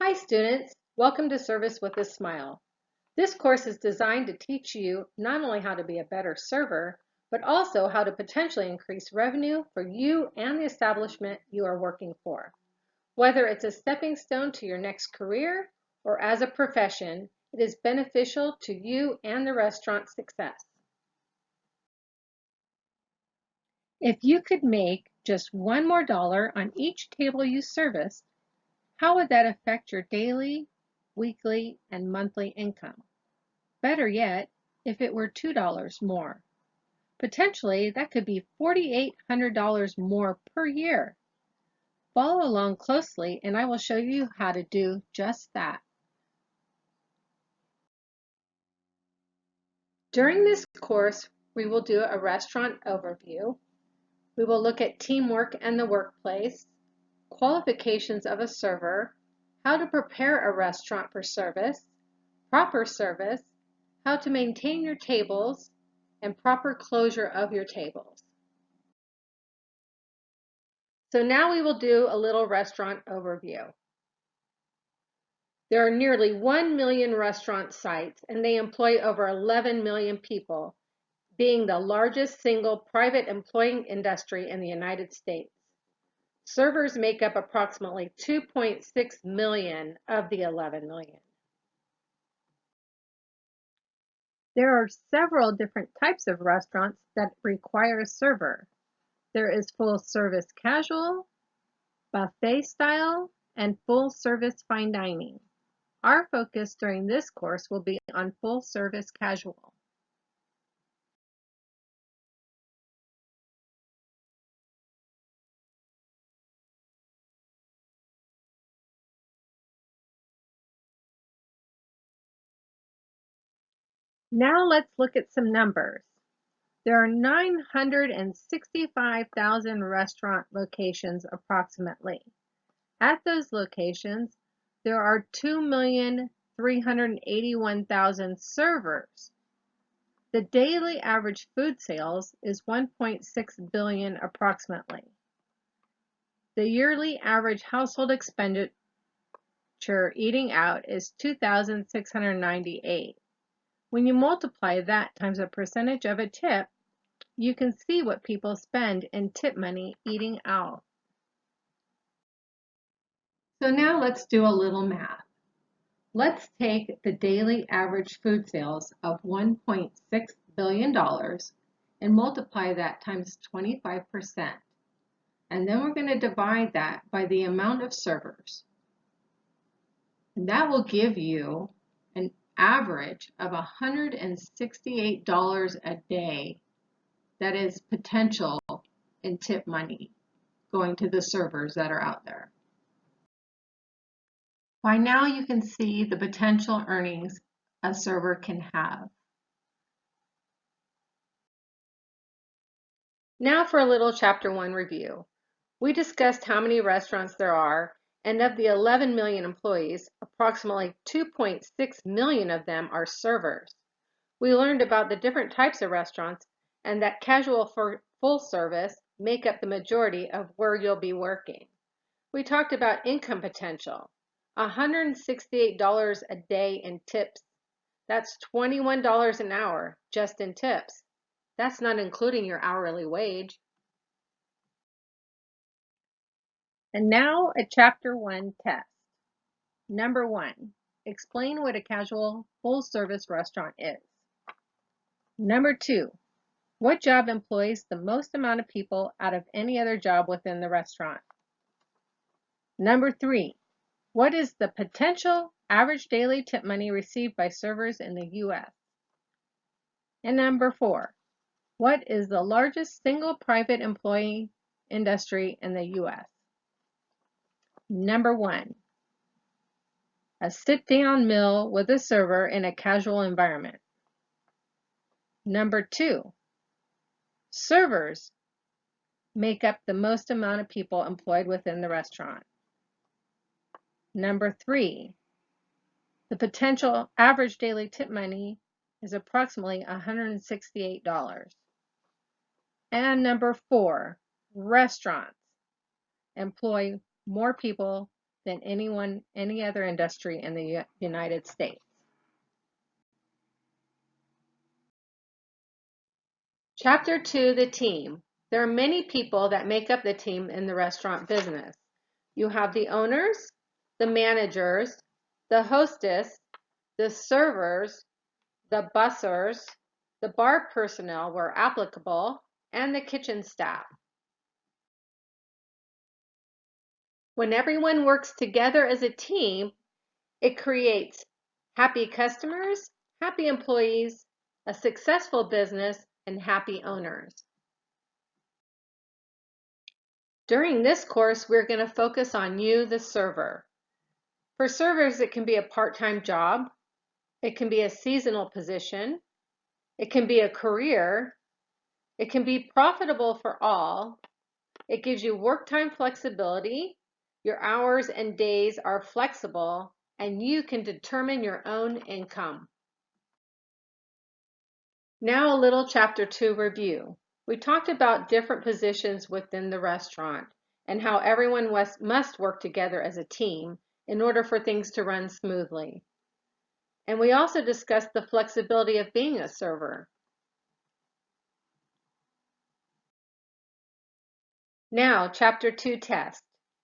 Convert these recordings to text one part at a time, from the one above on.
Hi students, welcome to Service with a Smile. This course is designed to teach you not only how to be a better server, but also how to potentially increase revenue for you and the establishment you are working for. Whether it's a stepping stone to your next career or as a profession, it is beneficial to you and the restaurant's success. If you could make just one more dollar on each table you service, how would that affect your daily, weekly, and monthly income? Better yet, if it were $2 more. Potentially, that could be $4,800 more per year. Follow along closely and I will show you how to do just that. During this course, we will do a restaurant overview. We will look at teamwork and the workplace, qualifications of a server, how to prepare a restaurant for service, proper service, how to maintain your tables, and proper closure of your tables. So now we will do a little restaurant overview. There are nearly 1 million restaurant sites and they employ over 11 million people, being the largest single private employing industry in the United States. Servers make up approximately 2.6 million of the 11 million. There are several different types of restaurants that require a server. There is full service casual, buffet style, and full service fine dining. Our focus during this course will be on full service casual. Now let's look at some numbers. There are 965,000 restaurant locations approximately. At those locations, there are 2,381,000 servers. The daily average food sales is 1.6 billion approximately. The yearly average household expenditure eating out is 2,698. When you multiply that times a percentage of a tip, you can see what people spend in tip money eating out. So now let's do a little math. Let's take the daily average food sales of $1.6 billion and multiply that times 25%. And then we're going to divide that by the amount of servers. And that will give you an average of $168 a day that is potential in tip money going to the servers that are out there. By now you can see the potential earnings a server can have. Now for a little Chapter 1 review. We discussed how many restaurants there are, and of the 11 million employees, approximately 2.6 million of them are servers. We learned about the different types of restaurants and that casual for full service make up the majority of where you'll be working. We talked about income potential, $168 a day in tips. That's $21 an hour just in tips. That's not including your hourly wage. And now a Chapter 1 test. Number 1, explain what a casual full-service restaurant is. Number 2, what job employs the most amount of people out of any other job within the restaurant? Number 3, what is the potential average daily tip money received by servers in the U.S.? And number 4, what is the largest single private employee industry in the U.S.? Number 1, a sit-down meal with a server in a casual environment. Number 2, servers make up the most amount of people employed within the restaurant. Number 3, the potential average daily tip money is approximately $168. And number 4, restaurants employ more people than any other industry in the United States. Chapter 2, the team. There are many people that make up the team in the restaurant business. You have the owners, the managers, the hostess, the servers, the bussers, the bar personnel where applicable, and the kitchen staff. When everyone works together as a team, it creates happy customers, happy employees, a successful business, and happy owners. During this course, we're going to focus on you, the server. For servers, it can be a part-time job, it can be a seasonal position, it can be a career, it can be profitable for all, it gives you work time flexibility, your hours and days are flexible, and you can determine your own income. Now a little Chapter 2 review. We talked about different positions within the restaurant and how everyone must work together as a team in order for things to run smoothly. And we also discussed the flexibility of being a server. Now, Chapter 2 test.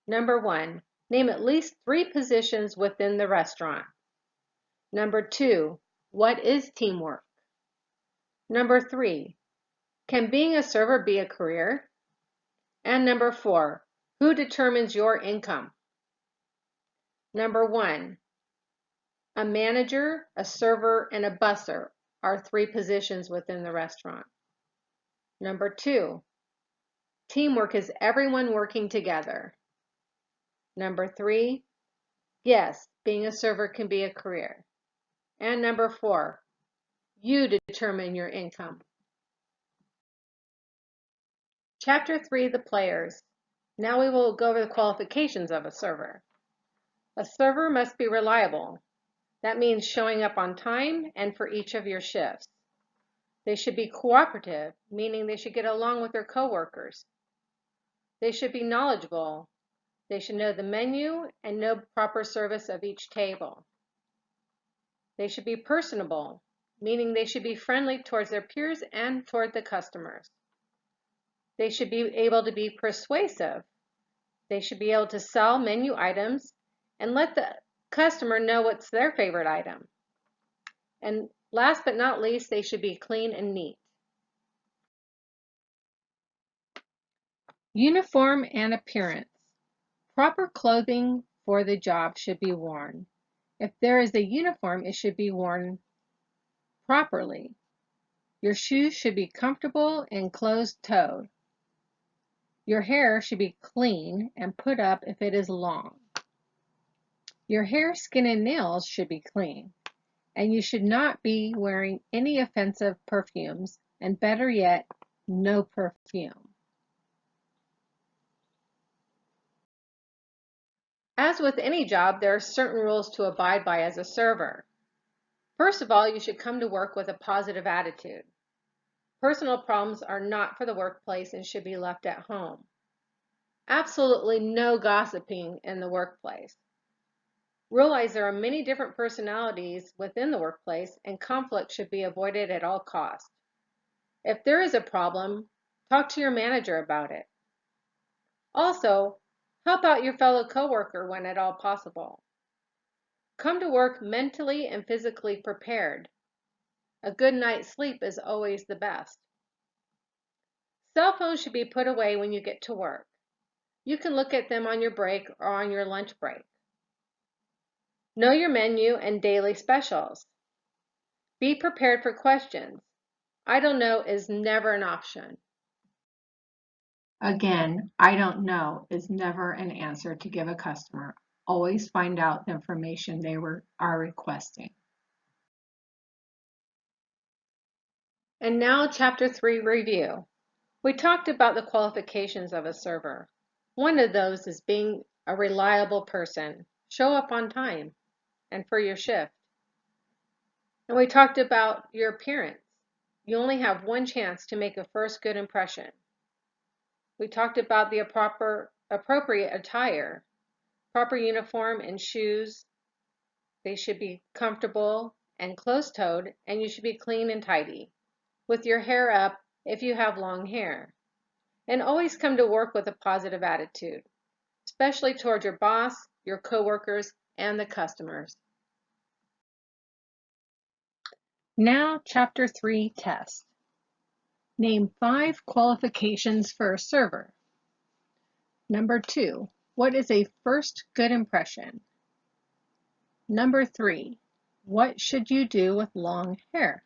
Number 1, name at least 3 positions within the restaurant. Number 2, what is teamwork? Number 3, can being a server be a career? And number 4, who determines your income? Number 1, a manager, a server, and a busser are 3 positions within the restaurant. Number 2, teamwork is everyone working together. Number 3, yes, being a server can be a career. And number 4, you determine your income. Chapter 3, the players. Now we will go over the qualifications of a server. A server must be reliable. That means showing up on time and for each of your shifts. They should be cooperative, meaning they should get along with their coworkers. They should be knowledgeable. They should know the menu and know proper service of each table. They should be personable, meaning they should be friendly towards their peers and toward the customers. They should be able to be persuasive. They should be able to sell menu items and let the customer know what's their favorite item. And last but not least, they should be clean and neat. Uniform and appearance. Proper clothing for the job should be worn. If there is a uniform, it should be worn properly. Your shoes should be comfortable and closed-toed. Your hair should be clean and put up if it is long. Your hair, skin, and nails should be clean. And you should not be wearing any offensive perfumes, and better yet, no perfume. As with any job, there are certain rules to abide by as a server. First of all, you should come to work with a positive attitude. Personal problems are not for the workplace and should be left at home. Absolutely no gossiping in the workplace. Realize there are many different personalities within the workplace and conflict should be avoided at all costs. If there is a problem, talk to your manager about it. Also, help out your fellow coworker when at all possible. Come to work mentally and physically prepared. A good night's sleep is always the best. Cell phones should be put away when you get to work. You can look at them on your break or on your lunch break. Know your menu and daily specials. Be prepared for questions. I don't know is never an option. Again, I don't know is never an answer to give a customer. Always find out the information they are requesting. And now Chapter 3 review. We talked about the qualifications of a server. One of those is being a reliable person. Show up on time and for your shift. And we talked about your appearance. You only have one chance to make a first good impression. We talked about the appropriate attire. proper uniform and shoes. They should be comfortable and closed-toed, and you should be clean and tidy, with your hair up if you have long hair. And always come to work with a positive attitude, especially toward your boss, your coworkers, and the customers. Now, Chapter 3 test. Name 5 qualifications for a server. Number 2, what is a first good impression? Number 3, what should you do with long hair?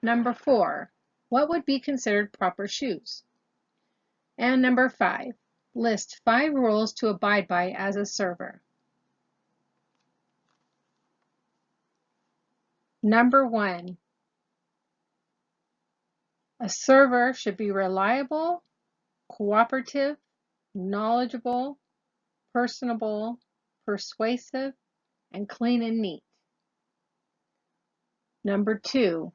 Number 4, what would be considered proper shoes? And number 5, list 5 rules to abide by as a server. Number 1, a server should be reliable, cooperative, knowledgeable, personable, persuasive, and clean and neat. Number 2,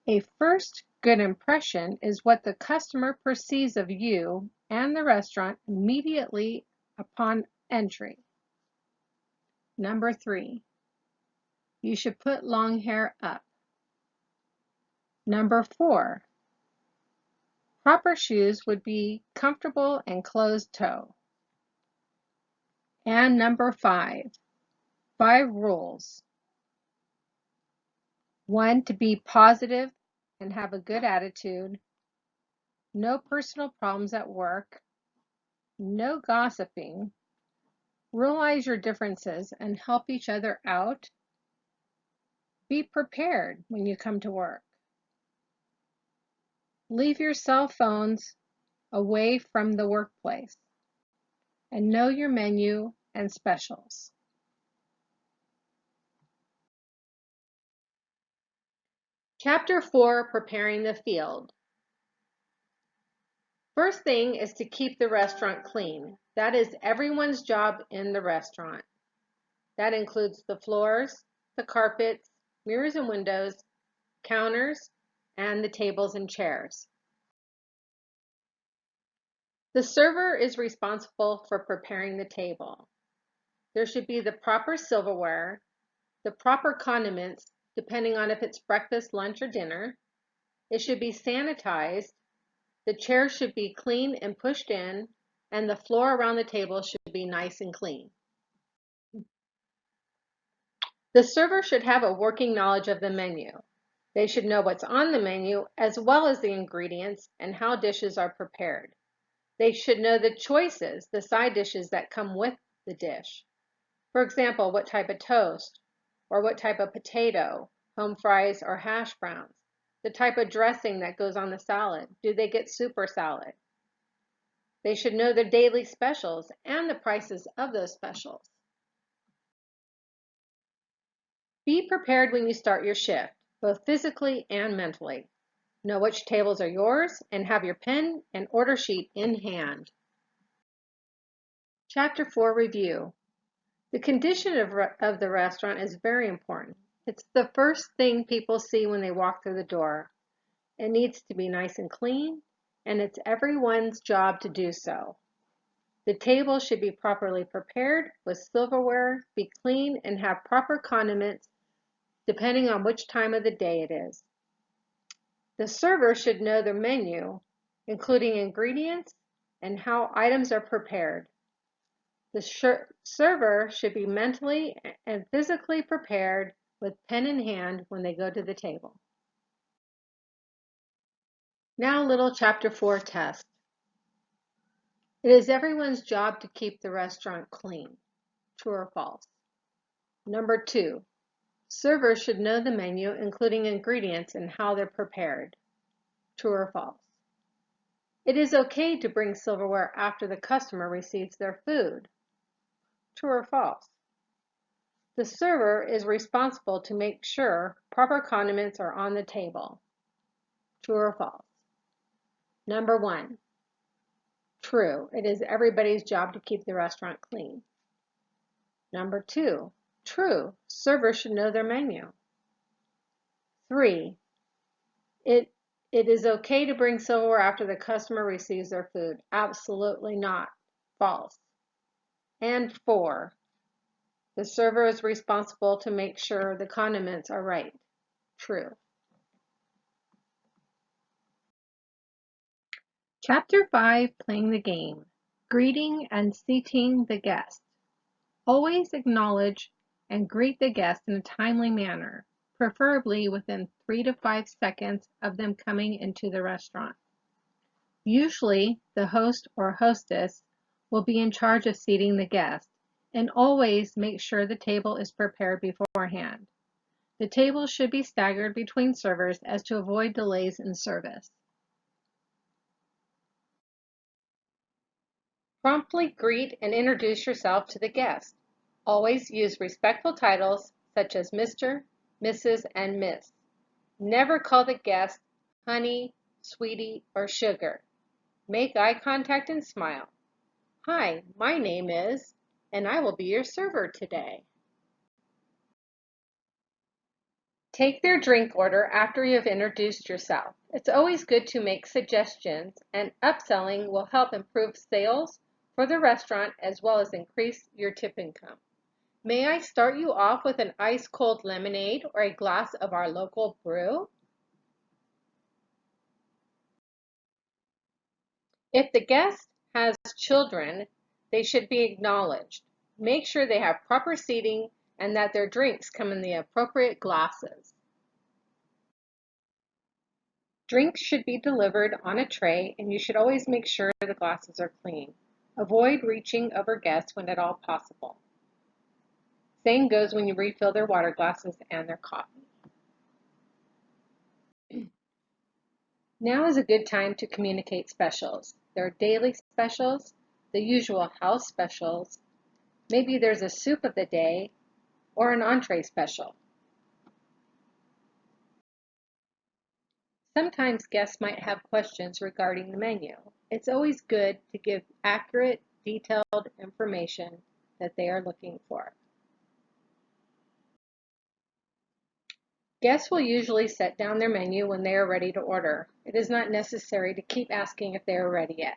a first good impression is what the customer perceives of you and the restaurant immediately upon entry. Number 3, you should put long hair up. Number 4, proper shoes would be comfortable and closed toe. And number 5 rules. 1, to be positive and have a good attitude. No personal problems at work. No gossiping. Realize your differences and help each other out. Be prepared when you come to work. Leave your cell phones away from the workplace. And know your menu and specials. Chapter 4, Preparing the Field. First thing is to keep the restaurant clean. That is everyone's job in the restaurant. That includes the floors, the carpets, mirrors and windows, counters, and the tables and chairs. The server is responsible for preparing the table. There should be the proper silverware, the proper condiments, depending on if it's breakfast, lunch, or dinner. It should be sanitized. The chairs should be clean and pushed in, and the floor around the table should be nice and clean. The server should have a working knowledge of the menu. They should know what's on the menu as well as the ingredients and how dishes are prepared. They should know the choices, the side dishes that come with the dish. For example, what type of toast, or what type of potato, home fries or hash browns, the type of dressing that goes on the salad. Do they get soup or salad? They should know their daily specials and the prices of those specials. Be prepared when you start your shift, both physically and mentally. Know which tables are yours and have your pen and order sheet in hand. Chapter 4, Review. The condition of the restaurant is very important. It's the first thing people see when they walk through the door. It needs to be nice and clean, and it's everyone's job to do so. The table should be properly prepared with silverware, be clean, and have proper condiments depending on which time of the day it is. The server should know the menu, including ingredients and how items are prepared. The server should be mentally and physically prepared with pen in hand when they go to the table. Now, a little Chapter 4 test. It is everyone's job to keep the restaurant clean. True or false? Number 2, servers should know the menu, including ingredients and how they're prepared. True or false? It is okay to bring silverware after the customer receives their food. True or false? The server is responsible to make sure proper condiments are on the table. True or false? Number 1, true. It is everybody's job to keep the restaurant clean. Number 2, true. Servers should know their menu. 3, it is okay to bring silverware after the customer receives their food. Absolutely not. False. And 4, the server is responsible to make sure the condiments are right. True. Chapter 5, Playing the Game. Greeting and seating the guest. Always acknowledge and greet the guest in a timely manner, preferably within 3 to 5 seconds of them coming into the restaurant. Usually, the host or hostess will be in charge of seating the guest, and always make sure the table is prepared beforehand. The tables should be staggered between servers as to avoid delays in service. Promptly greet and introduce yourself to the guest. Always use respectful titles such as Mr., Mrs., and Miss. Never call the guest honey, sweetie, or sugar. Make eye contact and smile. Hi, my name is, and I will be your server today. Take their drink order after you have introduced yourself. It's always good to make suggestions, and upselling will help improve sales for the restaurant as well as increase your tip income. May I start you off with an ice-cold lemonade or a glass of our local brew? If the guest has children, they should be acknowledged. Make sure they have proper seating and that their drinks come in the appropriate glasses. Drinks should be delivered on a tray, and you should always make sure the glasses are clean. Avoid reaching over guests when at all possible. Same goes when you refill their water glasses and their coffee. Now is a good time to communicate specials. There are daily specials, the usual house specials, maybe there's a soup of the day, or an entree special. Sometimes guests might have questions regarding the menu. It's always good to give accurate, detailed information that they are looking for. Guests will usually set down their menu when they are ready to order. It is not necessary to keep asking if they are ready yet.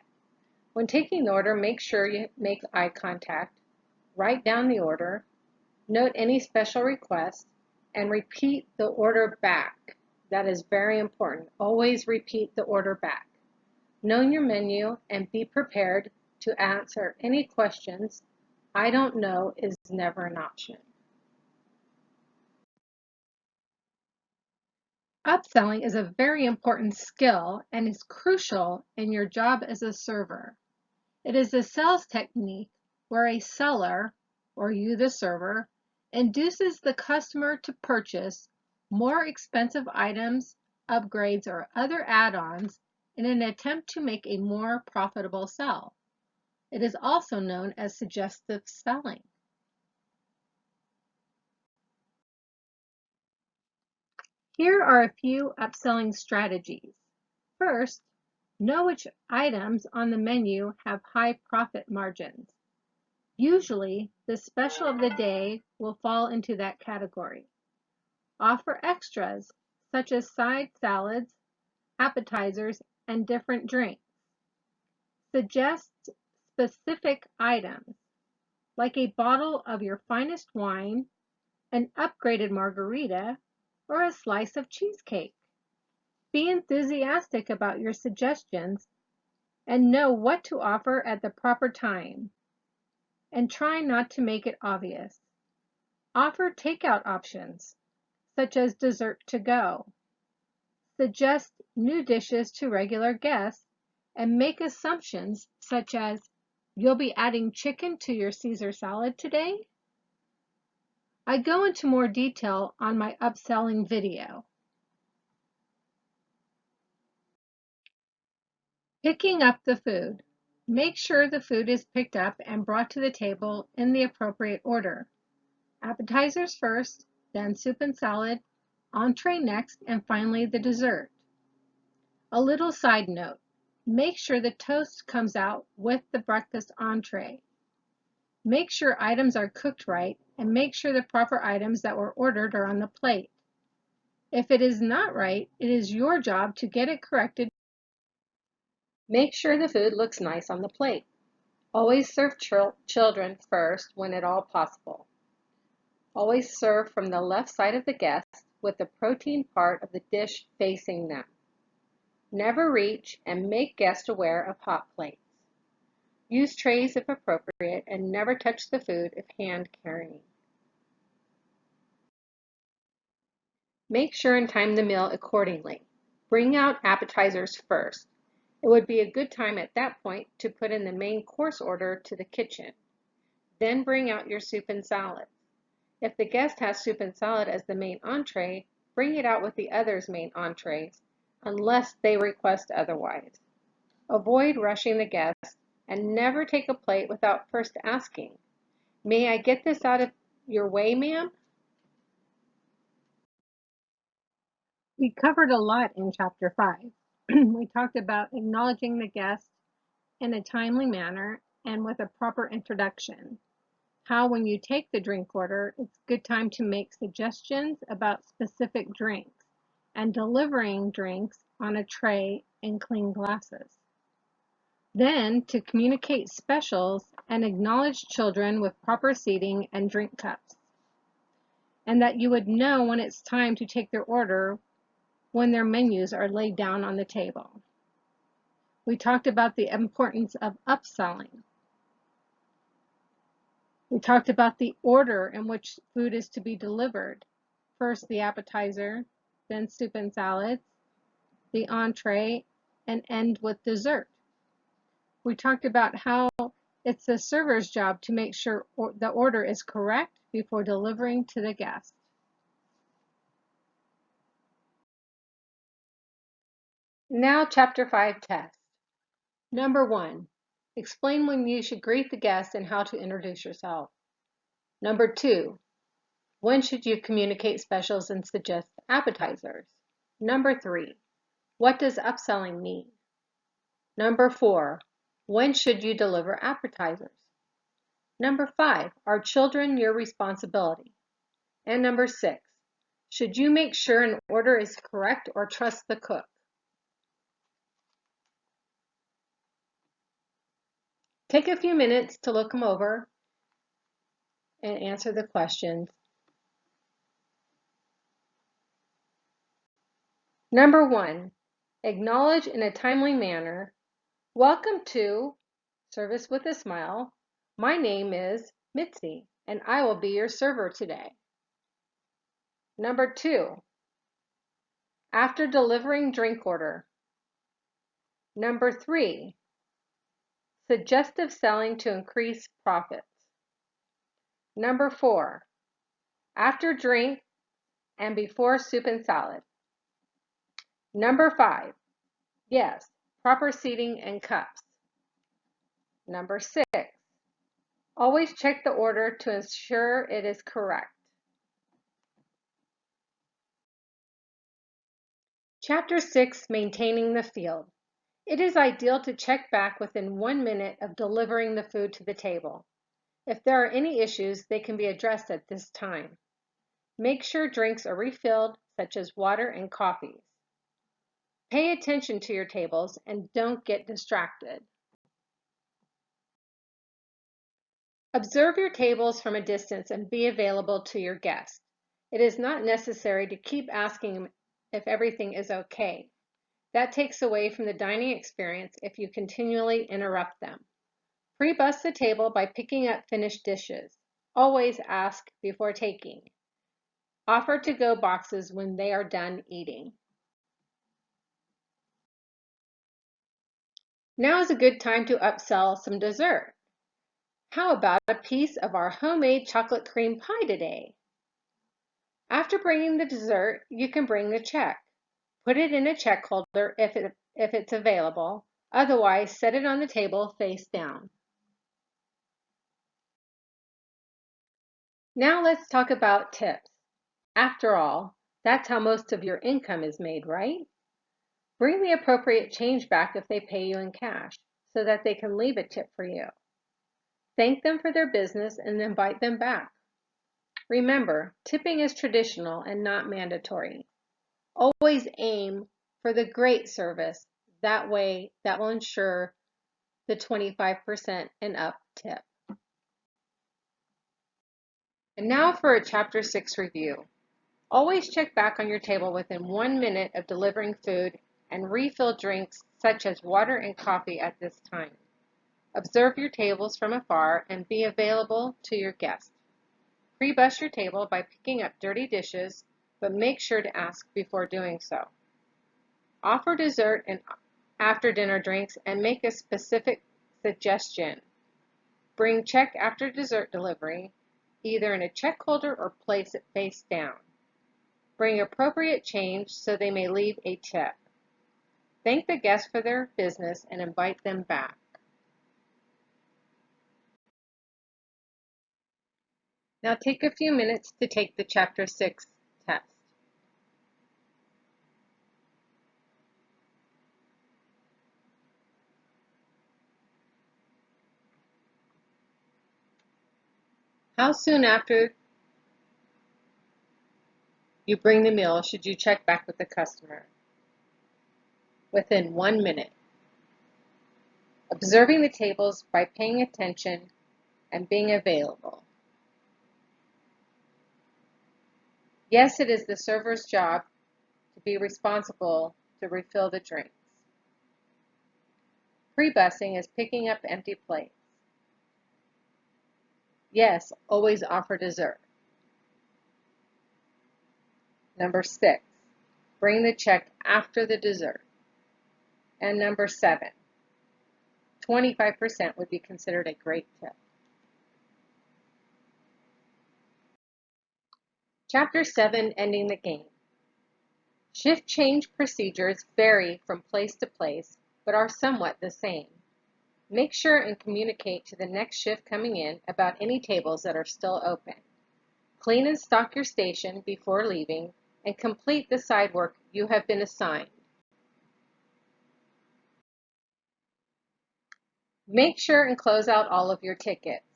When taking the order, make sure you make eye contact, write down the order, note any special requests, and repeat the order back. That is very important. Always repeat the order back. Know your menu and be prepared to answer any questions. I don't know is never an option. Upselling is a very important skill and is crucial in your job as a server. It is a sales technique where a seller, or you the server, induces the customer to purchase more expensive items, upgrades, or other add-ons in an attempt to make a more profitable sale. It is also known as suggestive selling. Here are a few upselling strategies. First, know which items on the menu have high profit margins. Usually, the special of the day will fall into that category. Offer extras, such as side salads, appetizers, and different drinks. Suggest specific items, like a bottle of your finest wine, an upgraded margarita, or a slice of cheesecake. Be enthusiastic about your suggestions and know what to offer at the proper time. And try not to make it obvious. Offer takeout options, such as dessert to go. Suggest new dishes to regular guests and make assumptions such as, you'll be adding chicken to your Caesar salad today? I go into more detail on my upselling video. Picking up the food. Make sure the food is picked up and brought to the table in the appropriate order. Appetizers first, then soup and salad, entree next, and finally the dessert. A little side note, make sure the toast comes out with the breakfast entree. Make sure items are cooked right and make sure the proper items that were ordered are on the plate. If it is not right, it is your job to get it corrected. Make sure the food looks nice on the plate. Always serve children first when at all possible. Always serve from the left side of the guest with the protein part of the dish facing them. Never reach and make guests aware of hot plates. Use trays if appropriate and never touch the food if hand carrying. Make sure and time the meal accordingly. Bring out appetizers first. It would be a good time at that point to put in the main course order to the kitchen. Then bring out your soup and salad. If the guest has soup and salad as the main entree, bring it out with the others' main entrees, unless they request otherwise. Avoid rushing the guests and never take a plate without first asking, "May I get this out of your way, ma'am?" We covered a lot in Chapter 5. We talked about acknowledging the guest in a timely manner and with a proper introduction. How when you take the drink order, it's a good time to make suggestions about specific drinks and delivering drinks on a tray and clean glasses. Then to communicate specials and acknowledge children with proper seating and drink cups. And that you would know when it's time to take their order when their menus are laid down on the table. We talked about the importance of upselling. We talked about the order in which food is to be delivered. First the appetizer, then soup and salads, the entree, and end with dessert. We talked about how it's the server's job to make sure the order is correct before delivering to the guest. Now, Chapter 5 test. Number 1, explain when you should greet the guest and how to introduce yourself. Number 2, when should you communicate specials and suggest appetizers? Number 3, what does upselling mean? Number 4, when should you deliver appetizers? Number 5, are children your responsibility? And number 6, should you make sure an order is correct or trust the cook? Take a few minutes to look them over and answer the questions. Number 1, acknowledge in a timely manner, "Welcome to Service with a Smile. My name is Mitzi, and I will be your server today." Number 2, after delivering drink order. Number 3, suggestive selling to increase profits. Number 4, after drink and before soup and salad. Number 5, yes, proper seating and cups. Number 6, always check the order to ensure it is correct. Chapter 6, Maintaining the Field. It is ideal to check back within 1 minute of delivering the food to the table. If there are any issues, they can be addressed at this time. Make sure drinks are refilled, such as water and coffees. Pay attention to your tables and don't get distracted. Observe your tables from a distance and be available to your guests. It is not necessary to keep asking if everything is okay. That takes away from the dining experience if you continually interrupt them. Pre-bus the table by picking up finished dishes. Always ask before taking. Offer to-go boxes when they are done eating. Now is a good time to upsell some dessert. How about a piece of our homemade chocolate cream pie today? After bringing the dessert, you can bring the check. Put it in a check holder if it's available. Otherwise, set it on the table face down. Now let's talk about tips. After all, that's how most of your income is made, right? Bring the appropriate change back if they pay you in cash, so that they can leave a tip for you. Thank them for their business and invite them back. Remember, tipping is traditional and not mandatory. Always aim for the great service. That way, that will ensure the 25% and up tip. And now for a Chapter 6 review. Always check back on your table within 1 minute of delivering food and refill drinks such as water and coffee at this time. Observe your tables from afar and be available to your guests. Pre-bus your table by picking up dirty dishes, but make sure to ask before doing so. Offer dessert and after-dinner drinks and make a specific suggestion. Bring check after dessert delivery, either in a check holder or place it face down. Bring appropriate change so they may leave a tip. Thank the guests for their business and invite them back. Now take a few minutes to take the Chapter 6 test. How soon after you bring the meal should you check back with the customer? Within 1 minute. Observing the tables by paying attention and being available. Yes, it is the server's job to be responsible to refill the drinks. Pre-busing is picking up empty plates. Yes, always offer dessert. Number 6, bring the check after the dessert. And number 7, 25% would be considered a great tip. Chapter 7, ending the game. Shift change procedures vary from place to place, but are somewhat the same. Make sure and communicate to the next shift coming in about any tables that are still open. Clean and stock your station before leaving, and complete the side work you have been assigned. Make sure and close out all of your tickets.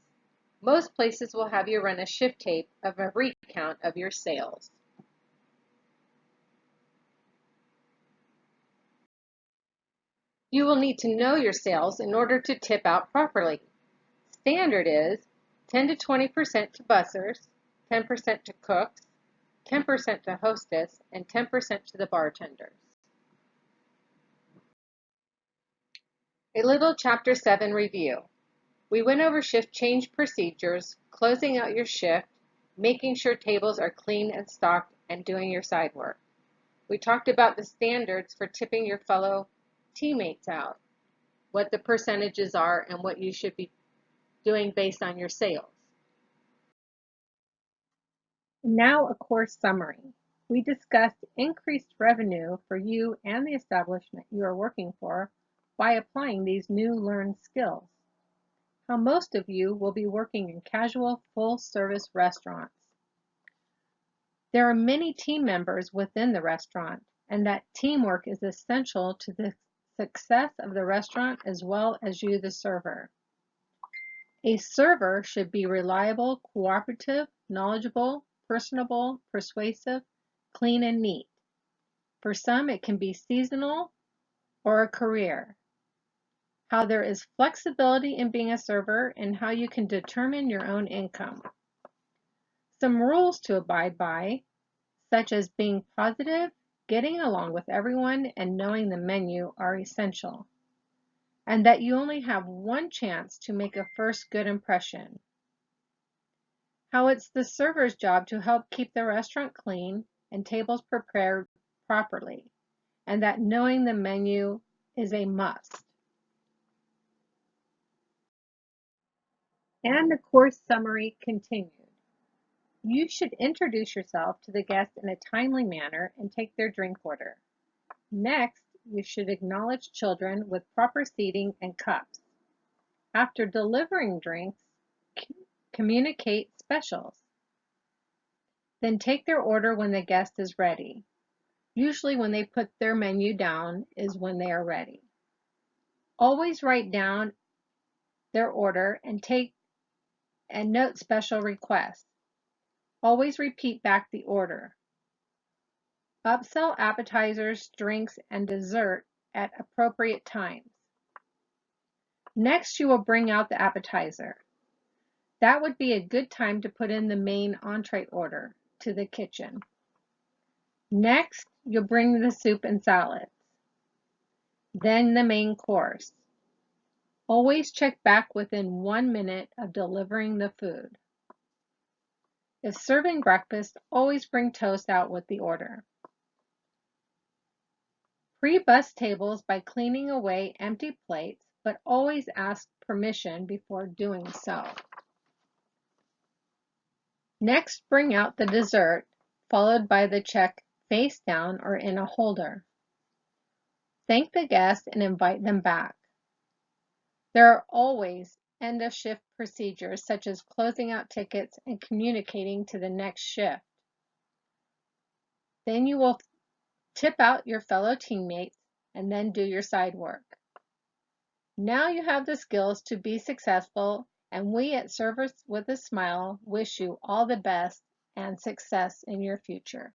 Most places will have you run a shift tape of a recount of your sales. You will need to know your sales in order to tip out properly. Standard is 10 to 20% to bussers, 10% to cooks, 10% to hostess, and 10% to the bartenders. A little Chapter 7 review. We went over shift change procedures, closing out your shift, making sure tables are clean and stocked, and doing your side work. We talked about the standards for tipping your fellow teammates out, what the percentages are, and what you should be doing based on your sales. Now a course summary. We discussed increased revenue for you and the establishment you are working for by applying these new learned skills. How most of you will be working in casual, full-service restaurants. There are many team members within the restaurant, and that teamwork is essential to the success of the restaurant as well as you, the server. A server should be reliable, cooperative, knowledgeable, personable, persuasive, clean, and neat. For some, it can be seasonal or a career. How there is flexibility in being a server and how you can determine your own income. Some rules to abide by, such as being positive, getting along with everyone, and knowing the menu are essential. And that you only have one chance to make a first good impression. How it's the server's job to help keep the restaurant clean and tables prepared properly, and that knowing the menu is a must. And the course summary continued. You should introduce yourself to the guest in a timely manner and take their drink order. Next, you should acknowledge children with proper seating and cups. After delivering drinks, communicate specials. Then take their order when the guest is ready. Usually when they put their menu down is when they are ready. Always write down their order and note special requests. Always repeat back the order. Upsell appetizers, drinks, and dessert at appropriate times. Next, you will bring out the appetizer. That would be a good time to put in the main entree order to the kitchen. Next, you'll bring the soup and salads. Then the main course. Always check back within 1 minute of delivering the food. If serving breakfast, always bring toast out with the order. Pre-bus tables by cleaning away empty plates, but always ask permission before doing so. Next, bring out the dessert, followed by the check face down or in a holder. Thank the guest and invite them back. There are always end-of-shift procedures such as closing out tickets and communicating to the next shift. Then you will tip out your fellow teammates and then do your side work. Now you have the skills to be successful, and we at Service with a Smile wish you all the best and success in your future.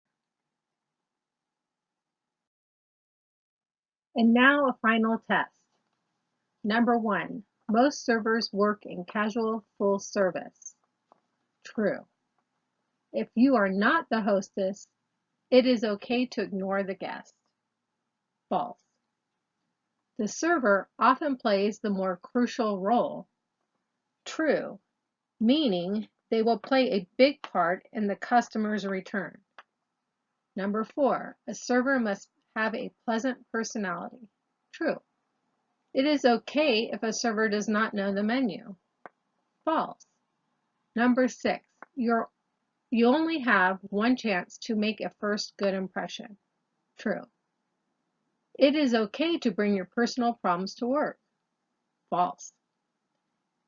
And now a final test. Number 1, most servers work in casual full service. True. If you are not the hostess, it is okay to ignore the guest. False. The server often plays the more crucial role. True, meaning they will play a big part in the customer's return. Number 4, a server must have a pleasant personality. True. It is okay if a server does not know the menu. False. Number 6, you only have one chance to make a first good impression. True. It is okay to bring your personal problems to work. False.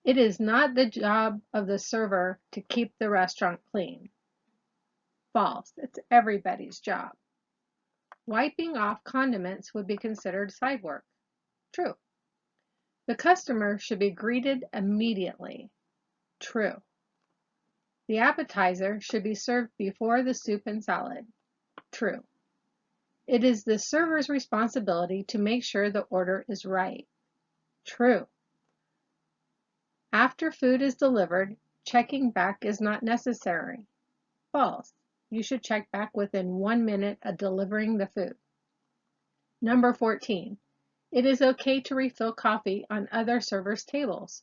It is not the job of the server to keep the restaurant clean. False. It's everybody's job. Wiping off condiments would be considered side work. True. The customer should be greeted immediately. True. The appetizer should be served before the soup and salad. True. It is the server's responsibility to make sure the order is right. True. After food is delivered, checking back is not necessary. False. You should check back within 1 minute of delivering the food. Number 14. It is okay to refill coffee on other servers' tables.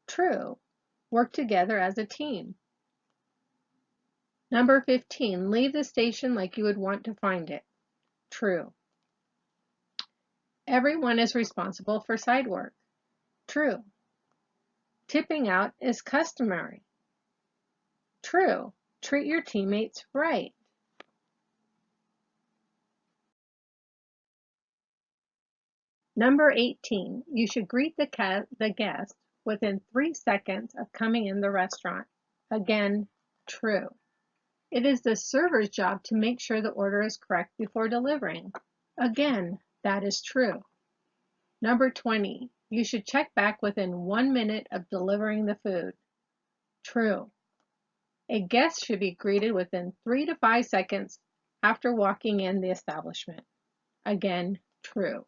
True. Work together as a team. Number 15. Leave the station like you would want to find it. True. Everyone is responsible for side work. True. Tipping out is customary. True. Treat your teammates right. Number 18. You should greet the guest within 3 seconds of coming in the restaurant. Again, true. It is the server's job to make sure the order is correct before delivering. Again, that is true. Number 20. You should check back within 1 minute of delivering the food. True. A guest should be greeted within 3 to 5 seconds after walking in the establishment. Again, true.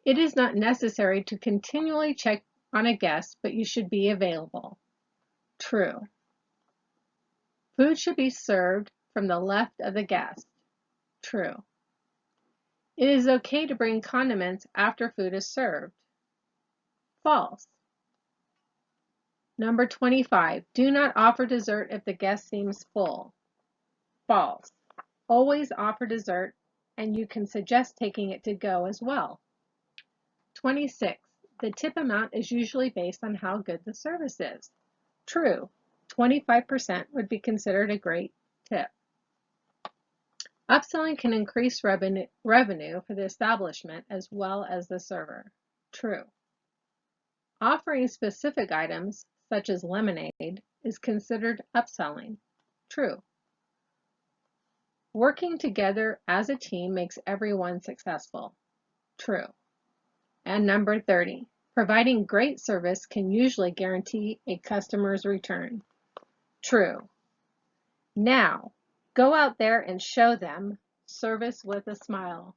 It is not necessary to continually check on a guest, but you should be available. True. Food should be served from the left of the guest. True. It is okay to bring condiments after food is served. False. Number 25. Do not offer dessert if the guest seems full. False. Always offer dessert, and you can suggest taking it to go as well. 26. The tip amount is usually based on how good the service is. True. 25% would be considered a great tip. Upselling can increase revenue for the establishment as well as the server. True. Offering specific items, such as lemonade, is considered upselling. True. Working together as a team makes everyone successful. True. And number 30, providing great service can usually guarantee a customer's return. True. Now, go out there and show them Service with a Smile.